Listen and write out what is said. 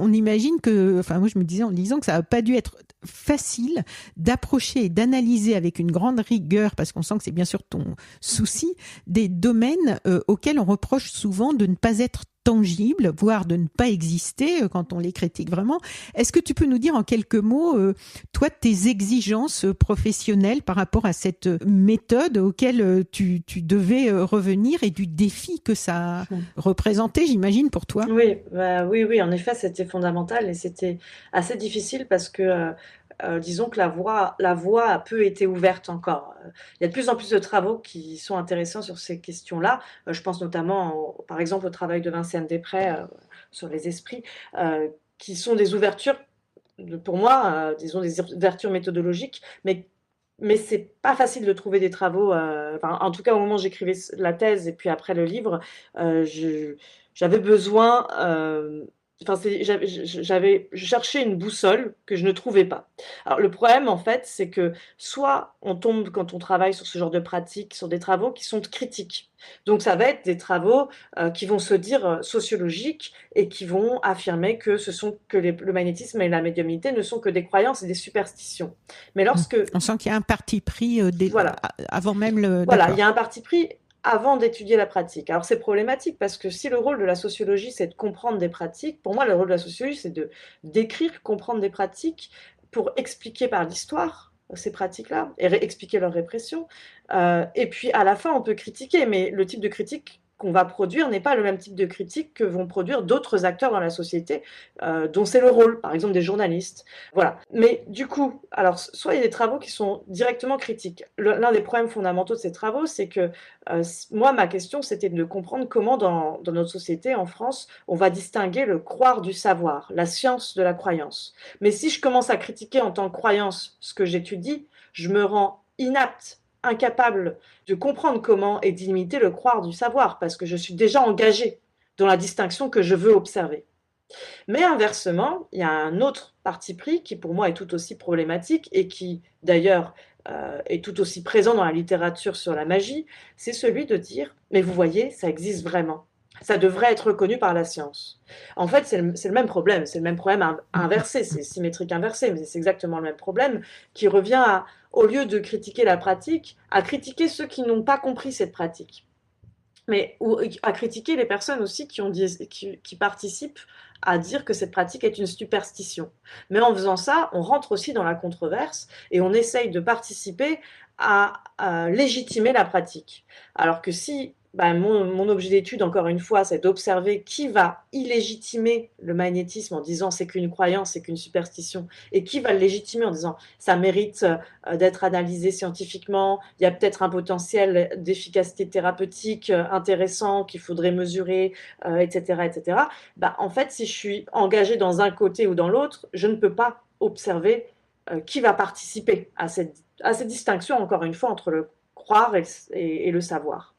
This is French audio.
on imagine que, enfin moi je me disais en lisant que ça n'a pas dû être facile d'approcher et d'analyser avec une grande rigueur, parce qu'on sent que c'est bien sûr ton souci, des domaines auxquels on reproche souvent de ne pas être tangibles, voire de ne pas exister quand on les critique vraiment. Est-ce que tu peux nous dire en quelques mots, toi, tes exigences professionnelles par rapport à cette méthode auquel tu devais revenir et du défi que ça représentait, j'imagine, pour toi? Oui, oui, en effet, c'était fondamental et c'était assez difficile parce que, disons que la voie a peu été ouverte encore. Il y a de plus en plus de travaux qui sont intéressants sur ces questions-là. Je pense notamment par exemple, au travail de Vinciane Després, sur les esprits, qui sont des ouvertures pour moi, disons des ouvertures méthodologiques, mais c'est pas facile de trouver des travaux, enfin, en tout cas, au moment où j'écrivais la thèse et puis après le livre, j'avais besoin, enfin, je cherchais une boussole que je ne trouvais pas. Alors, le problème, en fait, c'est que soit on tombe, quand on travaille sur ce genre de pratique, sur des travaux qui sont critiques. Donc, ça va être des travaux qui vont se dire sociologiques et qui vont affirmer que le magnétisme et la médiumnité ne sont que des croyances et des superstitions. Mais lorsque On sent qu'il y a un parti pris voilà, avant même le... voilà, il y a D'accord. un parti pris avant d'étudier la pratique. Alors c'est problématique parce que si le rôle de la sociologie, c'est de comprendre des pratiques, pour moi, le rôle de la sociologie, c'est de d'écrire, comprendre des pratiques pour expliquer par l'histoire ces pratiques-là et expliquer leur répression. Et puis à la fin, on peut critiquer, mais le type de critique qu'on va produire n'est pas le même type de critique que vont produire d'autres acteurs dans la société, dont c'est le rôle, par exemple des journalistes. Voilà. Mais du coup, alors, soit il y a des travaux qui sont directement critiques. L'un des problèmes fondamentaux de ces travaux, c'est que moi, ma question, c'était de comprendre comment dans notre société, en France, on va distinguer le croire du savoir, la science de la croyance. Mais si je commence à critiquer en tant que croyance ce que j'étudie, je me rends inapte, incapable de comprendre comment et d'imiter le croire du savoir, parce que je suis déjà engagée dans la distinction que je veux observer. Mais inversement, il y a un autre parti pris qui pour moi est tout aussi problématique et qui d'ailleurs est tout aussi présent dans la littérature sur la magie, c'est celui de dire, mais vous voyez, ça existe vraiment. Ça devrait être reconnu par la science. En fait, c'est le même problème, c'est le même problème inversé, c'est symétrique inversé, mais c'est exactement le même problème qui revient à, au lieu de critiquer la pratique, à critiquer ceux qui n'ont pas compris cette pratique, mais ou à critiquer les personnes aussi qui participent à dire que cette pratique est une superstition. Mais en faisant ça, on rentre aussi dans la controverse et on essaye de participer à légitimer la pratique. Alors que si mon objet d'étude, encore une fois, c'est d'observer qui va illégitimer le magnétisme en disant c'est qu'une croyance, c'est qu'une superstition, et qui va le légitimer en disant ça mérite d'être analysé scientifiquement, il y a peut-être un potentiel d'efficacité thérapeutique intéressant qu'il faudrait mesurer, etc., etc. En fait, si je suis engagée dans un côté ou dans l'autre, je ne peux pas observer qui va participer à cette distinction, encore une fois, entre le croire et le savoir.